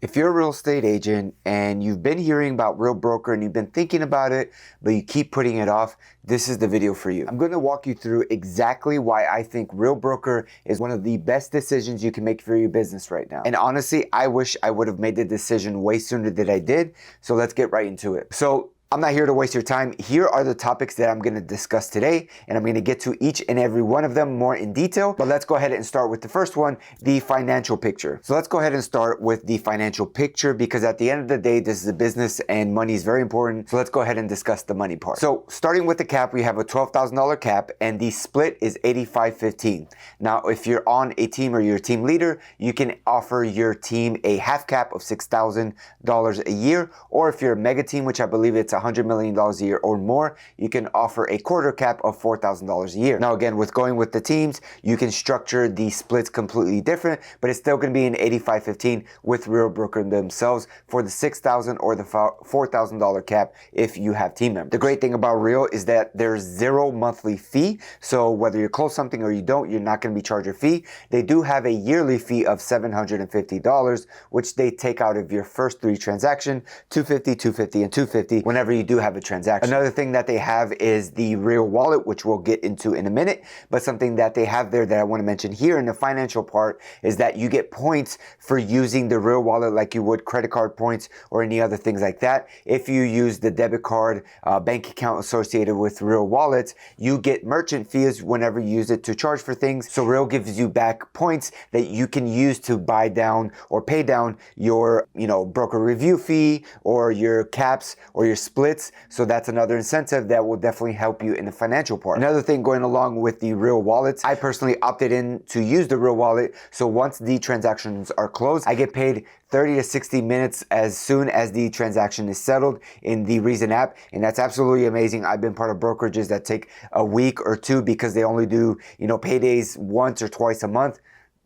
If you're a real estate agent and you've been hearing about Real Broker and you've been thinking about it, but you keep putting it off, this is the video for you. I'm going to walk you through exactly why I think Real Broker is one of the best decisions you can make for your business right now. And honestly, I wish I would have made the decision way sooner than I did. So let's get right into it. So I'm not here to waste your time. Here are the topics that I'm going to discuss today, and I'm going to get to each and every one of them more in detail. But let's go ahead and start with the first one, the financial picture. So let's go ahead and start with the financial picture, because at the end of the day, this is a business and money is very important. So let's go ahead and discuss the money part. So starting with the cap, we have a $12,000 cap, and the split is 85-15. Now, if you're on a team or you're a team leader, you can offer your team a half cap of $6,000 a year, or if you're a mega team, which I believe it's $100 million a year or more, you can offer a quarter cap of $4,000 a year. Now again, with going with the teams, you can structure the splits completely different, but it's still going to be an 85-15 with Real Broker themselves for the $6,000 or the $4,000 cap if you have team members. The great thing about Real is that there's zero monthly fee, so whether you close something or you don't, you're not going to be charged a fee. They do have a yearly fee of $750, which they take out of your first three transactions, $250, $250, and $250 whenever you do have a transaction. Another thing that they have is the Real Wallet, which we'll get into in a minute, but something that they have there that I want to mention here in the financial part is that you get points for using the Real Wallet like you would credit card points or any other things like that. If you use the debit card bank account associated with Real Wallets, you get merchant fees whenever you use it to charge for things. So Real gives you back points that you can use to buy down or pay down your, broker review fee or your caps or your splits. So that's another incentive that will definitely help you in the financial part. Another thing going along with the Real Wallets, I personally opted in to use the Real Wallet. So once the transactions are closed, I get paid 30 to 60 minutes as soon as the transaction is settled in the Reason app. And that's absolutely amazing. I've been part of brokerages that take a week or two because they only do, paydays once or twice a month.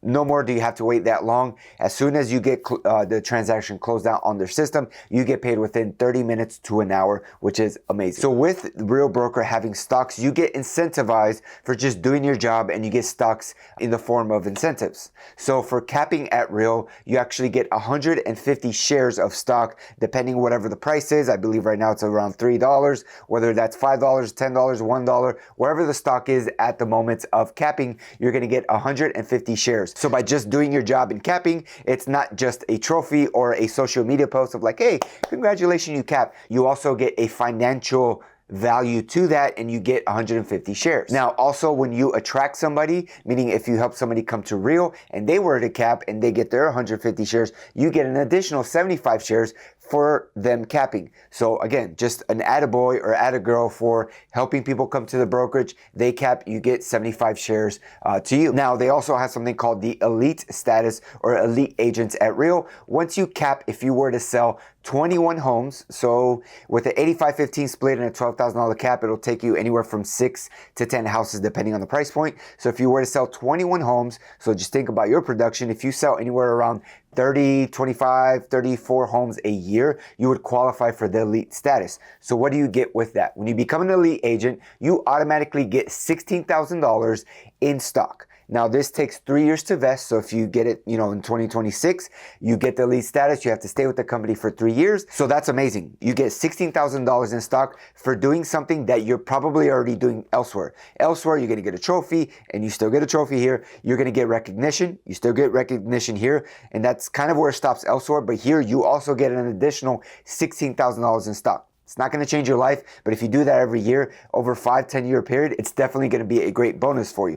No more do you have to wait that long. As soon as you get the transaction closed out on their system, you get paid within 30 minutes to an hour, which is amazing. So with Real Broker having stocks, you get incentivized for just doing your job, and you get stocks in the form of incentives. So for capping at Real, you actually get 150 shares of stock, depending whatever the price is. I believe right now it's around $3, whether that's $5, $10, $1, wherever the stock is at the moment of capping, you're going to get 150 shares. So by just doing your job in capping, it's not just a trophy or a social media post of like, hey, congratulations, you capped. You also get a financial value to that, and you get 150 shares. Now, also when you attract somebody, meaning if you help somebody come to Real and they were to cap and they get their 150 shares, you get an additional 75 shares for them capping. So again, just an attaboy or attagirl for helping people come to the brokerage. They cap, you get 75 shares to you. Now, they also have something called the elite status or elite agents at Real. Once you cap, if you were to sell 21 homes, so with an 85-15 split and a $12,000 cap, it'll take you anywhere from 6 to 10 houses depending on the price point. So if you were to sell 21 homes, so just think about your production. If you sell anywhere around 30, 25, 34 homes a year, you would qualify for the elite status. So what do you get with that? When you become an elite agent, you automatically get $16,000 in stock. Now, this takes 3 years to vest. So if you get it, in 2026, you get the elite status. You have to stay with the company for 3 years. So that's amazing. You get $16,000 in stock for doing something that you're probably already doing elsewhere. Elsewhere, you're going to get a trophy, and you still get a trophy here. You're going to get recognition. You still get recognition here. And that's kind of where it stops elsewhere. But here, you also get an additional $16,000 in stock. It's not going to change your life, but if you do that every year, over a 5-10 year period, it's definitely going to be a great bonus for you.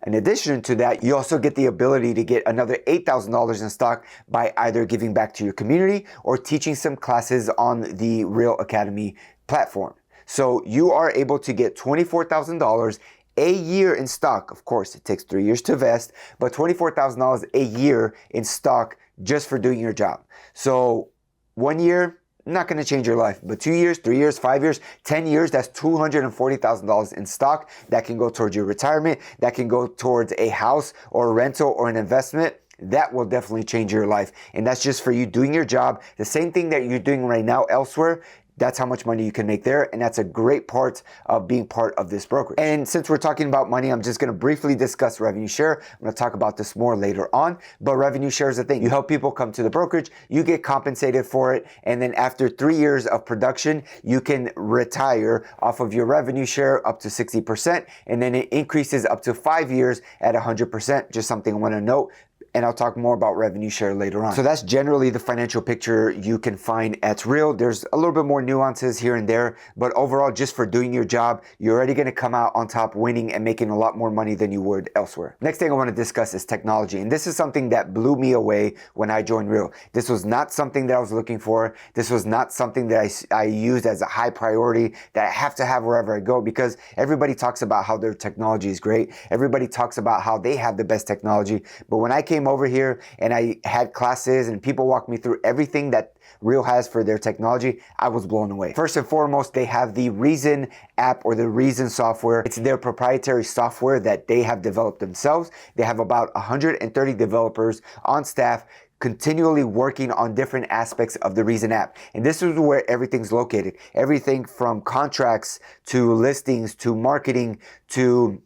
In addition to that, you also get the ability to get another $8,000 in stock by either giving back to your community or teaching some classes on the Real Academy platform. So you are able to get $24,000 a year in stock. Of course, it takes 3 years to vest, but $24,000 a year in stock just for doing your job. So 1 year, not going to change your life, but 2 years, 3 years, 5 years, 10 years, that's $240,000 in stock. That can go towards your retirement. That can go towards a house or a rental or an investment. That will definitely change your life. And that's just for you doing your job. The same thing that you're doing right now elsewhere, that's how much money you can make there, and that's a great part of being part of this brokerage. And since we're talking about money, I'm just going to briefly discuss revenue share. I'm going to talk about this more later on, but revenue share is a thing. You help people come to the brokerage, you get compensated for it, and then after 3 years of production, you can retire off of your revenue share up to 60%, and then it increases up to 5 years at 100%. Just something I want to note. And I'll talk more about revenue share later on. So that's generally the financial picture you can find at Real. There's a little bit more nuances here and there, but overall, just for doing your job, you're already gonna come out on top winning and making a lot more money than you would elsewhere. Next thing I wanna discuss is technology. And this is something that blew me away when I joined Real. This was not something that I was looking for. This was not something that I used as a high priority that I have to have wherever I go, because everybody talks about how their technology is great. Everybody talks about how they have the best technology. But when I came over here and I had classes and people walked me through everything that Real has for their technology, I was blown away. First and foremost, they have the Reason app or the Reason software. It's their proprietary software that they have developed themselves. They have about 130 developers on staff continually working on different aspects of the Reason app. And this is where everything's located. Everything from contracts to listings to marketing to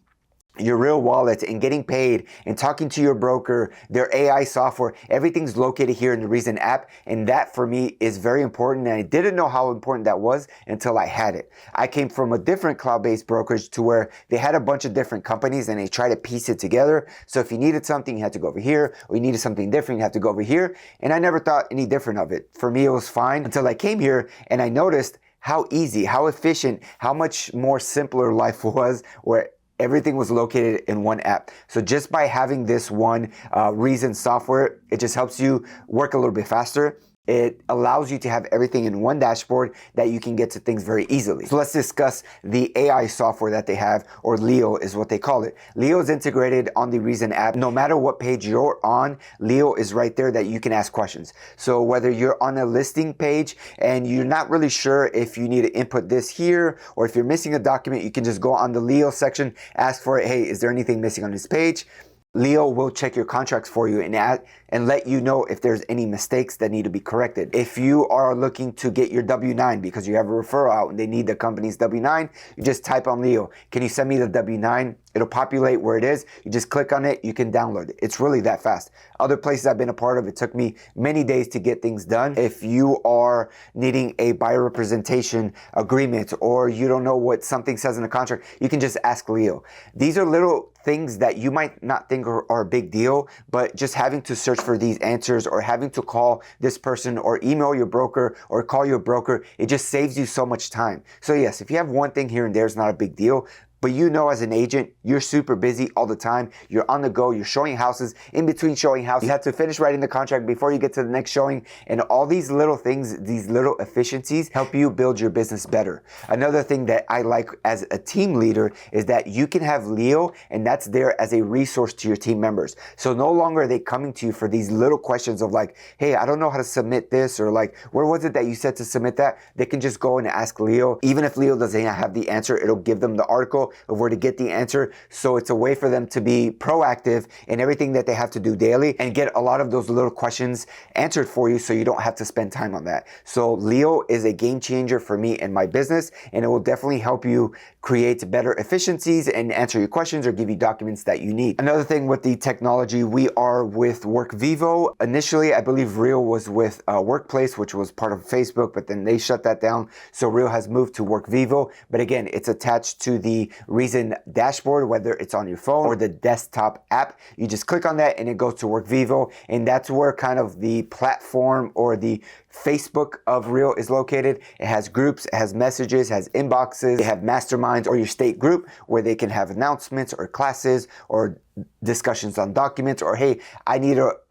your Real wallet and getting paid and talking to your broker, their AI software, everything's located here in the Reason app. And that for me is very important. And I didn't know how important that was until I had it. I came from a different cloud-based brokerage to where they had a bunch of different companies and they tried to piece it together. So if you needed something, you had to go over here, or you needed something different, you had to go over here. And I never thought any different of it. For me, it was fine until I came here and I noticed how easy, how efficient, how much more simpler life was, where everything was located in one app. So just by having this one Reason software, it just helps you work a little bit faster. It allows you to have everything in one dashboard that you can get to things very easily. So let's discuss the AI software that they have, or Leo is what they call it. Leo is integrated on the Reason app. No matter what page you're on, Leo is right there that you can ask questions. So whether you're on a listing page and you're not really sure if you need to input this here, or if you're missing a document, you can just go on the Leo section, ask for it. Hey, is there anything missing on this page? Leo will check your contracts for you and let you know if there's any mistakes that need to be corrected. If you are looking to get your W-9 because you have a referral out and they need the company's W-9, you just type on Leo, can you send me the W-9? It'll populate where it is. You just click on it, you can download it. It's really that fast. Other places I've been a part of, it took me many days to get things done. If you are needing a buyer representation agreement or you don't know what something says in the contract, you can just ask Leo. These are little things that you might not think are a big deal, but just having to search for these answers or having to call this person or email your broker or call your broker, it just saves you so much time. So yes, if you have one thing here and there, it's not a big deal. But you know, as an agent, you're super busy all the time. You're on the go. You're showing houses. In between showing houses, you have to finish writing the contract before you get to the next showing. And all these little things, these little efficiencies help you build your business better. Another thing that I like as a team leader is that you can have Leo, and that's there as a resource to your team members. So no longer are they coming to you for these little questions of like, hey, I don't know how to submit this, or like, where was it that you said to submit that? They can just go and ask Leo. Even if Leo doesn't have the answer, it'll give them the article of where to get the answer. So it's a way for them to be proactive in everything that they have to do daily and get a lot of those little questions answered for you so you don't have to spend time on that. So Leo is a game changer for me and my business, and it will definitely help you create better efficiencies and answer your questions or give you documents that you need. Another thing with the technology, we are with WorkVivo. Initially, I believe Real was with Workplace, which was part of Facebook, but then they shut that down. So Real has moved to WorkVivo. But again, it's attached to the Reason dashboard, whether it's on your phone or the desktop app. You just click on that and it goes to WorkVivo. And that's where kind of the platform or the Facebook of Real is located. It has groups, it has messages, it has inboxes, they have masterminds or your state group where they can have announcements or classes or discussions on documents, or hey, I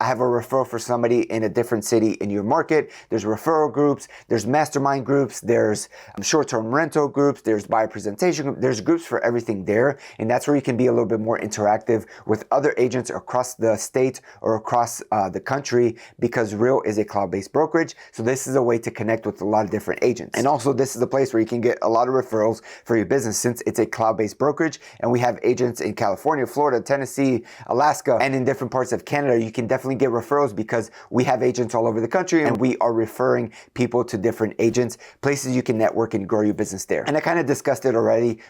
have a referral for somebody in a different city in your market. There's referral groups, there's mastermind groups, there's short-term rental groups, there's buyer presentation groups, there's groups for everything there. And that's where you can be a little bit more interactive with other agents across the state or across the country, because Real is a cloud-based brokerage. So this is a way to connect with a lot of different agents. And also this is a place where you can get a lot of referrals for your business since it's a cloud-based brokerage. And we have agents in California, Florida, Tennessee, Tennessee, Alaska, and in different parts of Canada, you can definitely get referrals because we have agents all over the country and we are referring people to different agents, places you can network and grow your business there. And I kind of discussed it already.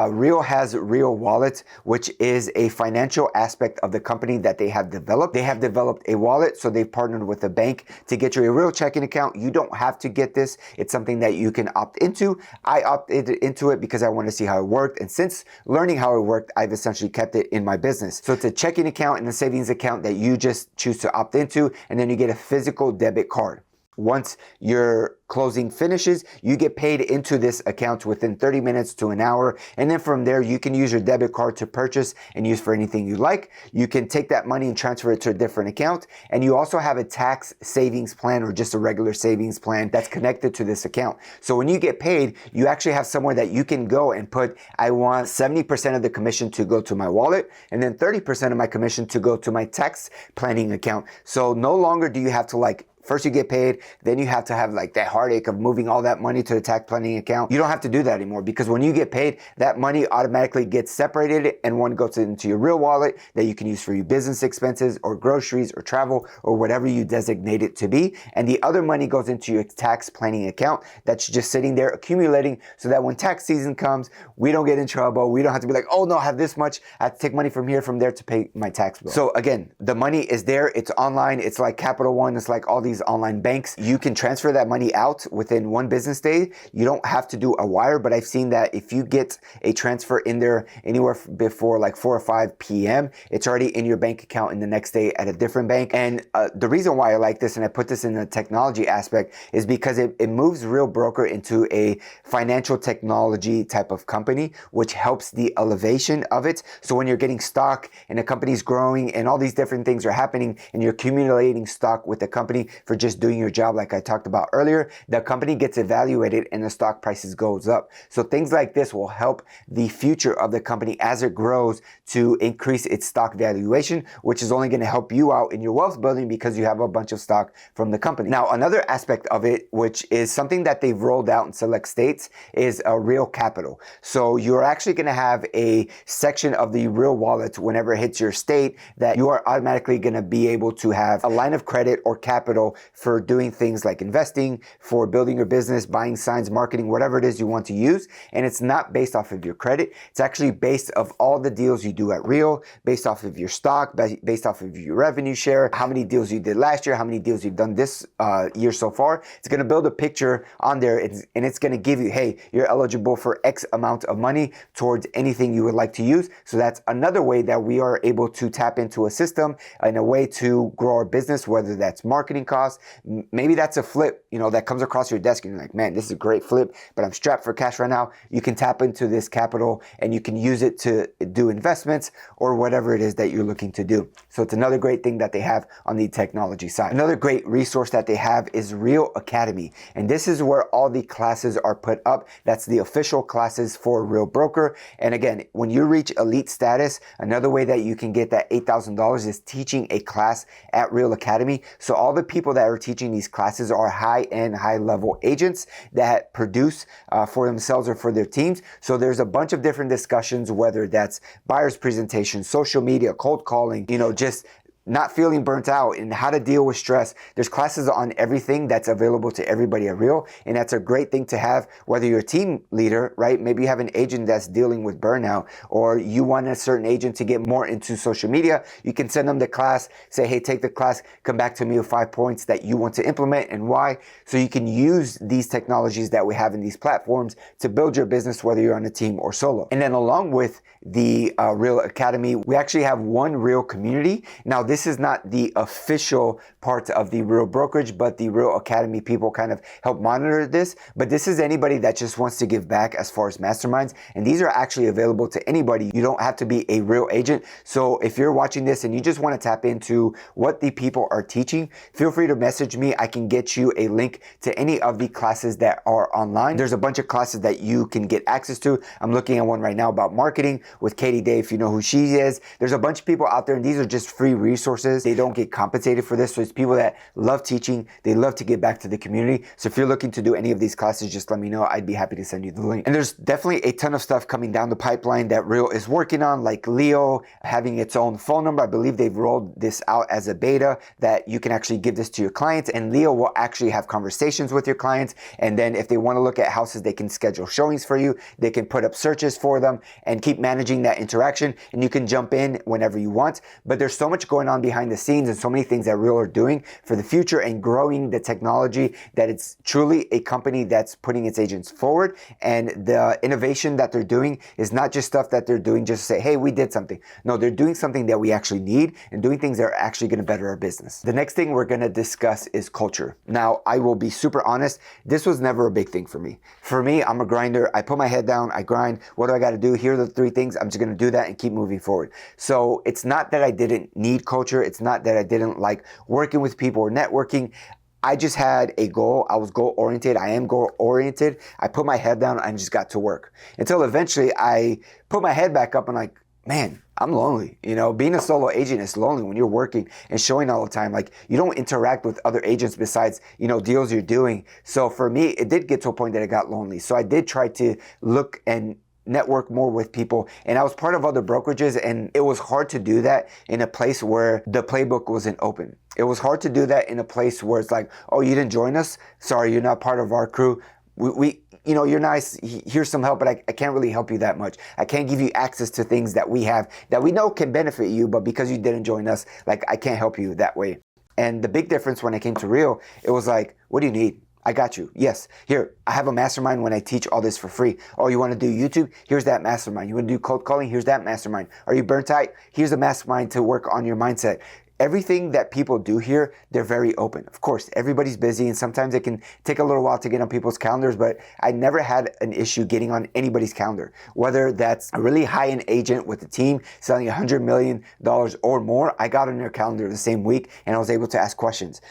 Real has Real Wallet, which is a financial aspect of the company that they have developed. They have developed a wallet, so they've partnered with a bank to get you a real checking account. You don't have to get this. It's something that you can opt into. I opted into it because I want to see how it worked. And since learning how it worked, I've essentially kept it in my business. So it's a checking account and a savings account that you just choose to opt into, and then you get a physical debit card. Once your closing finishes, you get paid into this account within 30 minutes to an hour. And then from there, you can use your debit card to purchase and use for anything you like. You can take that money and transfer it to a different account. And you also have a tax savings plan or just a regular savings plan that's connected to this account. So when you get paid, you actually have somewhere that you can go and put, I want 70% of the commission to go to my wallet, and then 30% of my commission to go to my tax planning account. So no longer do you have to first you get paid, then you have to have that heartache of moving all that money to the tax planning account. You don't have to do that anymore because when you get paid, that money automatically gets separated and one goes into your real wallet that you can use for your business expenses or groceries or travel or whatever you designate it to be. And the other money goes into your tax planning account that's just sitting there accumulating so that when tax season comes, we don't get in trouble. We don't have to be like, oh no, I have this much. I have to take money from here, from there to pay my tax bill. So again, the money is there. It's online. It's like Capital One. It's like all these online banks. You can transfer that money out within one business day. You don't have to do a wire, but I've seen that if you get a transfer in there anywhere before 4 or 5 p.m., it's already in your bank account in the next day at a different bank. And the reason why I like this, and I put this in the technology aspect, is because it moves Real Broker into a financial technology type of company, which helps the elevation of it. So when you're getting stock and the company's growing and all these different things are happening and you're accumulating stock with the company for just doing your job like I talked about earlier, the company gets evaluated and the stock prices goes up. So things like this will help the future of the company as it grows to increase its stock valuation, which is only going to help you out in your wealth building because you have a bunch of stock from the company. Now, another aspect of it, which is something that they've rolled out in select states, is a Real Capital. So you're actually going to have a section of the Real Wallet whenever it hits your state that you are automatically going to be able to have a line of credit or capital for doing things like investing, for building your business, buying signs, marketing, whatever it is you want to use. And it's not based off of your credit. It's actually based off all the deals you do at Real, based off of your stock, based off of your revenue share, how many deals you did last year, how many deals you've done this year so far. It's going to build a picture on there and it's going to give you, hey, you're eligible for X amount of money towards anything you would like to use. So that's another way that we are able to tap into a system and a way to grow our business, whether that's marketing costs. Maybe that's a flip, that comes across your desk and you're like, man, this is a great flip, but I'm strapped for cash right now. You can tap into this capital and you can use it to do investments or whatever it is that you're looking to do. So it's another great thing that they have on the technology side. Another great resource that they have is Real Academy. And this is where all the classes are put up. That's the official classes for Real Broker. And again, when you reach elite status, another way that you can get that $8,000 is teaching a class at Real Academy. So all the people that are teaching these classes are high-end, high-level agents that produce for themselves or for their teams. So there's a bunch of different discussions, whether that's buyer's presentation, social media, cold calling, just not feeling burnt out and how to deal with stress. There's classes on everything that's available to everybody at Real. And that's a great thing to have, whether you're a team leader, right? Maybe you have an agent that's dealing with burnout, or you want a certain agent to get more into social media. You can send them the class, say, hey, take the class, come back to me with 5 points that you want to implement and why. So you can use these technologies that we have in these platforms to build your business, whether you're on a team or solo. And then along with the Real Academy, we actually have one Real community. Now, this is not the official part of the Real brokerage, but the Real Academy people kind of help monitor this. But this is anybody that just wants to give back as far as masterminds. And these are actually available to anybody. You don't have to be a Real agent. So if you're watching this and you just want to tap into what the people are teaching, feel free to message me. I can get you a link to any of the classes that are online. There's a bunch of classes that you can get access to. I'm looking at one right now about marketing with Katie Day, if you know who she is. There's a bunch of people out there, and these are just free resources resources. They don't get compensated for this. So it's people that love teaching. They love to give back to the community. So if you're looking to do any of these classes, just let me know. I'd be happy to send you the link. And there's definitely a ton of stuff coming down the pipeline that Real is working on, like Leo having its own phone number. I believe they've rolled this out as a beta that you can actually give this to your clients, and Leo will actually have conversations with your clients. And then if they want to look at houses, they can schedule showings for you. They can put up searches for them and keep managing that interaction. And you can jump in whenever you want. But there's so much going on behind the scenes and so many things that Real are doing for the future and growing the technology that it's truly a company that's putting its agents forward. And the innovation that they're doing is not just stuff that they're doing just to say, hey, we did something. No, they're doing something that we actually need and doing things that are actually going to better our business. The next thing we're going to discuss is culture. Now, I will be super honest. This was never a big thing for me. For me, I'm a grinder. I put my head down. I grind. What do I got to do? Here are the 3 things. I'm just going to do that and keep moving forward. So it's not that I didn't need culture. It's not that I didn't like working with people or networking. I just had a goal. I was goal oriented. I am goal oriented. I put my head down and just got to work until eventually I put my head back up and like, man, I'm lonely. You know, being a solo agent is lonely when you're working and showing all the time. Like, you don't interact with other agents besides, you know, deals you're doing. So for me, it did get to a point that I got lonely. So I did try to look and network more with people, and I was part of other brokerages, and it was hard to do that in a place where the playbook wasn't open. It was hard to do that in a place where it's like, oh, you didn't join us? Sorry, you're not part of our crew. We you know, you're nice, here's some help, but I can't really help you that much. I can't give you access to things that we have that we know can benefit you, but because you didn't join us, like, I can't help you that way. And the big difference when I came to Real, it was like, what do you need? I got you. Yes. Here, I have a mastermind when I teach all this for free. Oh, you want to do YouTube? Here's that mastermind. You want to do cold calling? Here's that mastermind. Are you burnt out? Here's a mastermind to work on your mindset. Everything that people do here, they're very open. Of course, everybody's busy, and sometimes it can take a little while to get on people's calendars, but I never had an issue getting on anybody's calendar. Whether that's a really high-end agent with a team selling $100 million or more, I got on their calendar the same week, and I was able to ask questions.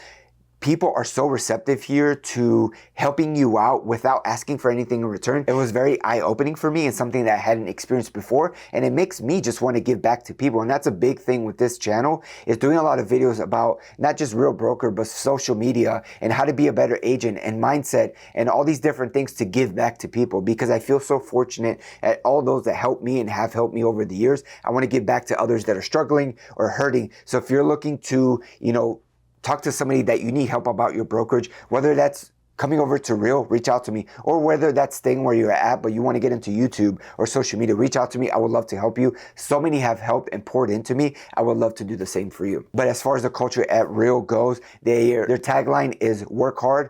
People are so receptive here to helping you out without asking for anything in return. It was very eye-opening for me and something that I hadn't experienced before, and it makes me just want to give back to people. And that's a big thing with this channel, is doing a lot of videos about not just Real Broker, but social media and how to be a better agent and mindset and all these different things to give back to people, because I feel so fortunate at all those that helped me and have helped me over the years. I want to give back to others that are struggling or hurting. So if you're looking to, you know, talk to somebody that you need help about your brokerage, whether that's coming over to Real, reach out to me, or whether that's staying where you're at, but you want to get into YouTube or social media, reach out to me. I would love to help you. So many have helped and poured into me. I would love to do the same for you. But as far as the culture at Real goes, their tagline is work hard,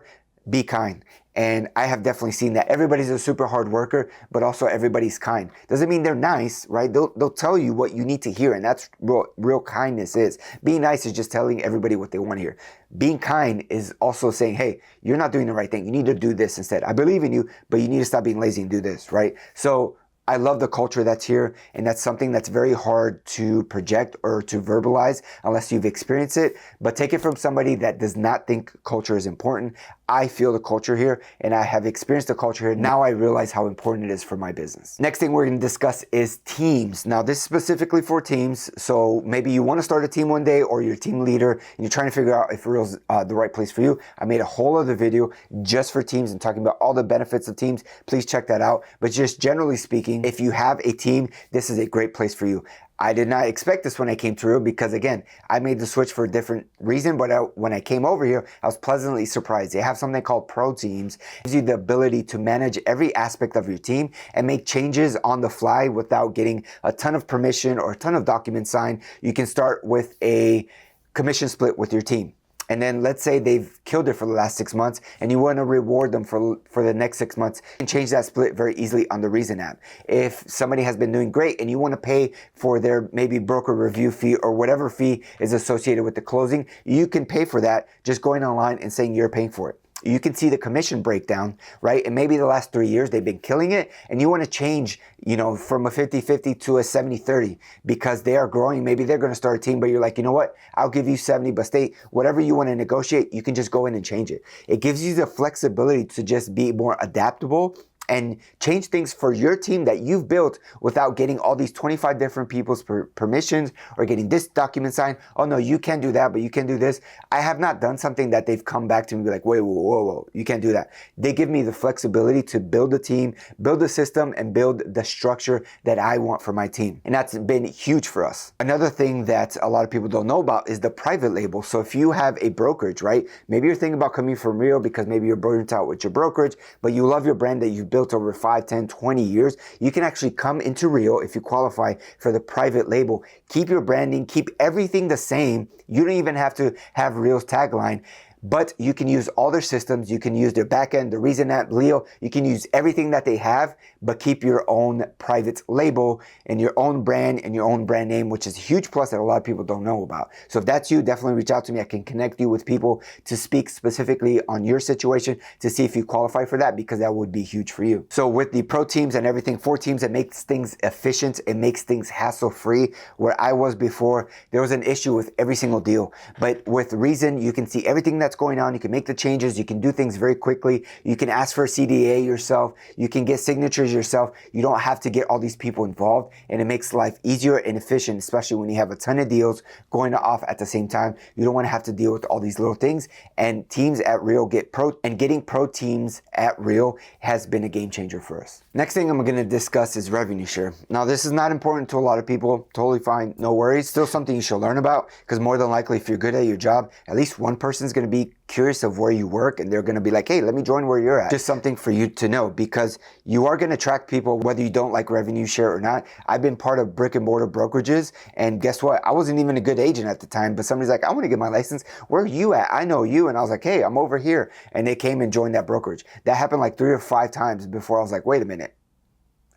be kind. And I have definitely seen that. Everybody's a super hard worker, but also everybody's kind. Doesn't mean they're nice, right? They'll tell you what you need to hear, and that's real kindness is. Being nice is just telling everybody what they want to hear. Being kind is also saying, hey, you're not doing the right thing. You need to do this instead. I believe in you, but you need to stop being lazy and do this, right? So I love the culture that's here, and that's something that's very hard to project or to verbalize unless you've experienced it. But take it from somebody that does not think culture is important. I feel the culture here, and I have experienced the culture here. Now I realize how important it is for my business. Next thing we're going to discuss is teams. Now, this is specifically for teams. So maybe you want to start a team one day, or you're a team leader and you're trying to figure out if Real's the right place for you. I made a whole other video just for teams and talking about all the benefits of teams. Please check that out. But just generally speaking, if you have a team, this is a great place for you. I did not expect this when I came to Real, because again, I made the switch for a different reason, but when I came over here, I was pleasantly surprised. They have something called ProTeams. It gives you the ability to manage every aspect of your team and make changes on the fly without getting a ton of permission or a ton of documents signed. You can start with a commission split with your team. And then let's say they've killed it for the last 6 months and you want to reward them for the next 6 months, and change that split very easily on the Reason app. If somebody has been doing great and you want to pay for their maybe broker review fee or whatever fee is associated with the closing, you can pay for that just going online and saying you're paying for it. You can see the commission breakdown, right? And maybe the last 3 years they've been killing it, and you want to change, you know, from a 50-50 to a 70-30 because they are growing. Maybe they're going to start a team, but you're like, you know what? I'll give you 70, but whatever you want to negotiate, you can just go in and change it. It gives you the flexibility to just be more adaptable and change things for your team that you've built without getting all these 25 different people's permissions or getting this document signed. Oh no, you can't do that, but you can do this. I have not done something that they've come back to me and be like, wait, whoa, you can't do that. They give me the flexibility to build a team, build a system, and build the structure that I want for my team. And that's been huge for us. Another thing that a lot of people don't know about is the private label. So if you have a brokerage, right? Maybe you're thinking about coming from Real because maybe you're burnt out with your brokerage, but you love your brand that you've built over 5, 10, 20 years. You can actually come into Real if you qualify for the private label. Keep your branding, keep everything the same. You don't even have to have Real's tagline, but you can use all their systems. You can use their backend, the reason that Leo, you can use everything that they have, but keep your own private label and your own brand and your own brand name, which is a huge plus that a lot of people don't know about. So if that's you, definitely reach out to me. I can connect you with people to speak specifically on your situation to see if you qualify for that, because that would be huge for you. So with the ProTeams and everything, 4Teams, it makes things efficient. It makes things hassle-free. Where I was before, there was an issue with every single deal. But with Reason, you can see everything that's going on. You can make the changes. You can do things very quickly. You can ask for a CDA yourself. You can get signatures yourself. You don't have to get all these people involved, and it makes life easier and efficient, especially when you have a ton of deals going off at the same time. You don't want to have to deal with all these little things, and teams at Real getting ProTeams at Real has been a game changer for us. Next thing I'm going to discuss is revenue share. Now, this is not important to a lot of people. Totally fine. No worries. Still something you should learn about, because more than likely, if you're good at your job, at least one person is going to be curious of where you work, and they're going to be like, hey, let me join where you're at. Just something for you to know, because you are going to attract people whether you don't like revenue share or not. I've been part of brick and mortar brokerages, and guess what? I wasn't even a good agent at the time, but somebody's like, I want to get my license. Where are you at? I know you. And I was like, hey, I'm over here. And they came and joined that brokerage. That happened like 3 or 5 times before I was like, wait a minute.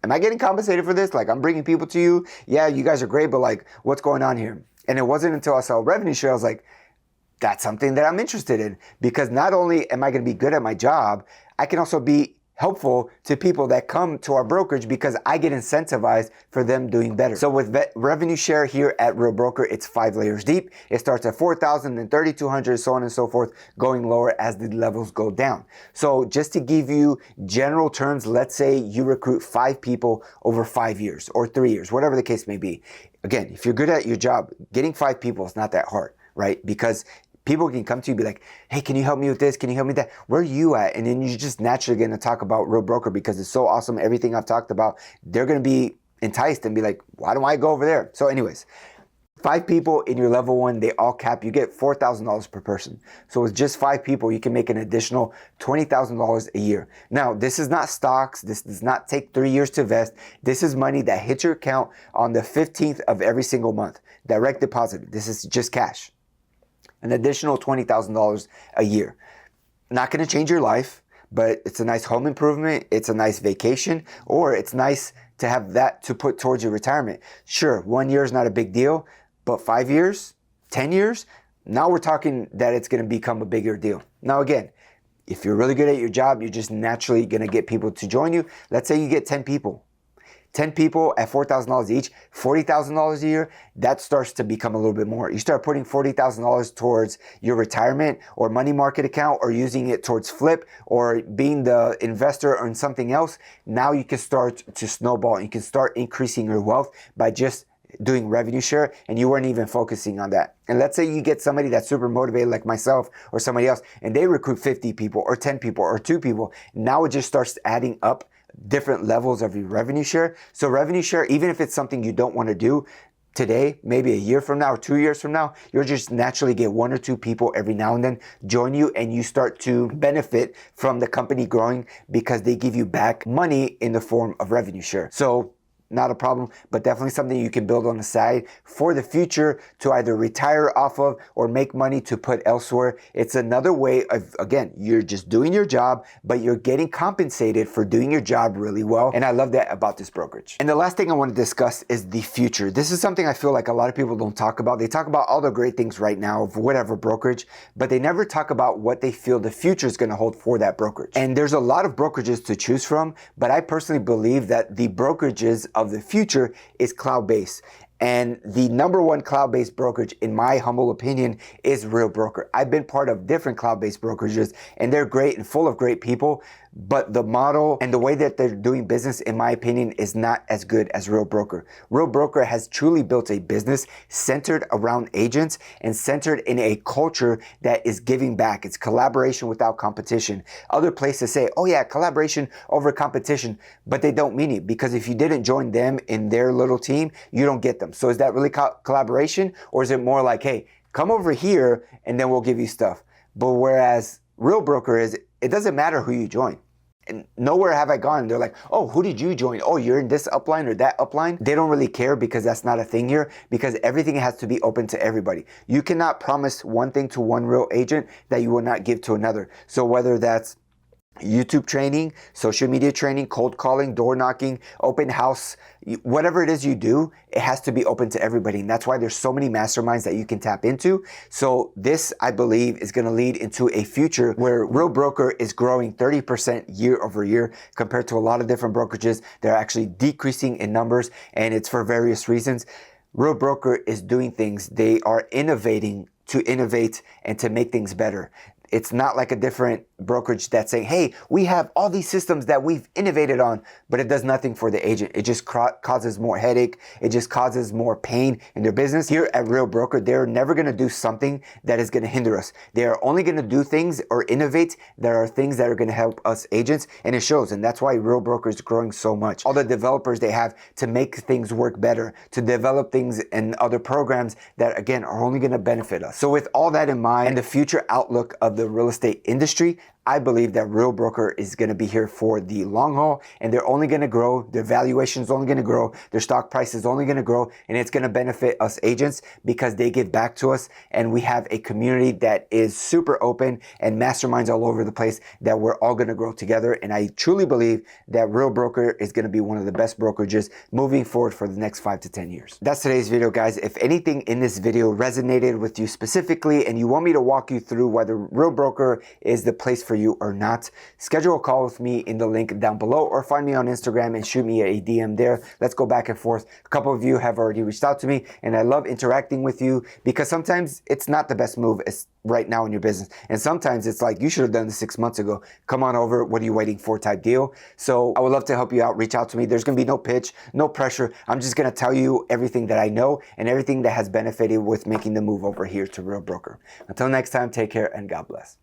Am I getting compensated for this? Like, I'm bringing people to you. Yeah, you guys are great, but like, what's going on here? And it wasn't until I saw revenue share, I was like, that's something that I'm interested in, because not only am I going to be good at my job, I can also be helpful to people that come to our brokerage because I get incentivized for them doing better. So with revenue share here at Real Broker, it's 5 layers deep. It starts at 4,000, then 3,200, so on and so forth, going lower as the levels go down. So just to give you general terms, let's say you recruit 5 people over 5 years or 3 years, whatever the case may be. Again, if you're good at your job, getting 5 people is not that hard, right? Because people can come to you and be like, hey, can you help me with this? Can you help me with that? Where are you at? And then you're just naturally going to talk about Real Broker because it's so awesome. Everything I've talked about, they're going to be enticed and be like, why don't I go over there? So anyways, 5 people in your level 1, they all cap, you get $4,000 per person. So with just 5 people, you can make an additional $20,000 a year. Now, this is not stocks. This does not take 3 years to vest. This is money that hits your account on the 15th of every single month. Direct deposit. This is just cash. An additional $20,000 a year. Not going to change your life, but it's a nice home improvement. It's a nice vacation, or it's nice to have that to put towards your retirement. Sure, 1 year is not a big deal, but 5 years, 10 years, now we're talking that it's going to become a bigger deal. Now again, if you're really good at your job, you're just naturally going to get people to join you. Let's say you get 10 people. 10 people at $4,000 each, $40,000 a year, that starts to become a little bit more. You start putting $40,000 towards your retirement or money market account, or using it towards flip, or being the investor or in something else. Now you can start to snowball, and you can start increasing your wealth by just doing revenue share, and you weren't even focusing on that. And let's say you get somebody that's super motivated like myself or somebody else, and they recruit 50 people or 10 people or 2 people. Now it just starts adding up different levels of your revenue share. So revenue share, even if it's something you don't want to do today, maybe a year from now or 2 years from now, you'll just naturally get 1 or 2 people every now and then join you, and you start to benefit from the company growing because they give you back money in the form of revenue share. So not a problem, but definitely something you can build on the side for the future to either retire off of or make money to put elsewhere. It's another way of, again, you're just doing your job, but you're getting compensated for doing your job really well. And I love that about this brokerage. And the last thing I want to discuss is the future. This is something I feel like a lot of people don't talk about. They talk about all the great things right now of whatever brokerage, but they never talk about what they feel the future is going to hold for that brokerage. And there's a lot of brokerages to choose from, but I personally believe that the brokerages of the future is cloud-based. And the number one cloud-based brokerage, in my humble opinion, is Real Broker. I've been part of different cloud-based brokerages, and they're great and full of great people, but the model and the way that they're doing business, in my opinion, is not as good as Real Broker. Real Broker has truly built a business centered around agents and centered in a culture that is giving back. It's collaboration without competition. Other places say, oh yeah, collaboration over competition, but they don't mean it, because if you didn't join them in their little team, you don't get them. So is that really collaboration, or is it more like, hey, come over here and then we'll give you stuff? But whereas Real Broker is, it doesn't matter who you join. And nowhere have I gone, they're like, oh, who did you join? Oh, you're in this upline or that upline. They don't really care, because that's not a thing here, because everything has to be open to everybody. You cannot promise one thing to one real agent that you will not give to another. So whether that's YouTube training, social media training, cold calling, door knocking, open house, whatever it is you do, it has to be open to everybody. And that's why there's so many masterminds that you can tap into. So this, I believe, is going to lead into a future where Real Broker is growing 30% year over year compared to a lot of different brokerages. They're actually decreasing in numbers, and it's for various reasons. Real Broker is doing things. They are innovating to innovate and to make things better. It's not like a different brokerage that's saying, hey, we have all these systems that we've innovated on, but it does nothing for the agent. It just causes more headache. It just causes more pain in their business. Here at Real Broker, they're never going to do something that is going to hinder us. They are only going to do things or innovate that are things that are going to help us agents, and it shows. And that's why Real Broker is growing so much. All the developers they have to make things work better, to develop things and other programs that, again, are only going to benefit us. So with all that in mind and the future outlook of the real estate industry, I believe that Real Broker is going to be here for the long haul, and they're only going to grow. Their valuation is only going to grow. Their stock price is only going to grow, and it's going to benefit us agents because they give back to us, and we have a community that is super open and masterminds all over the place that we're all going to grow together. And I truly believe that Real Broker is going to be one of the best brokerages moving forward for the next 5 to 10 years. That's today's video, guys. If anything in this video resonated with you specifically and you want me to walk you through whether Real Broker is the place for you or not, schedule a call with me in the link down below, or find me on Instagram and shoot me a DM there. Let's go back and forth. A couple of you have already reached out to me, and I love interacting with you, because sometimes it's not the best move right now in your business, and sometimes it's like, you should have done this 6 months ago. Come on over, what are you waiting for type deal. So I would love to help you out. Reach out to me. There's gonna be no pitch, no pressure. I'm just gonna tell you everything that I know and everything that has benefited with making the move over here to Real Broker. Until next time, take care and God bless.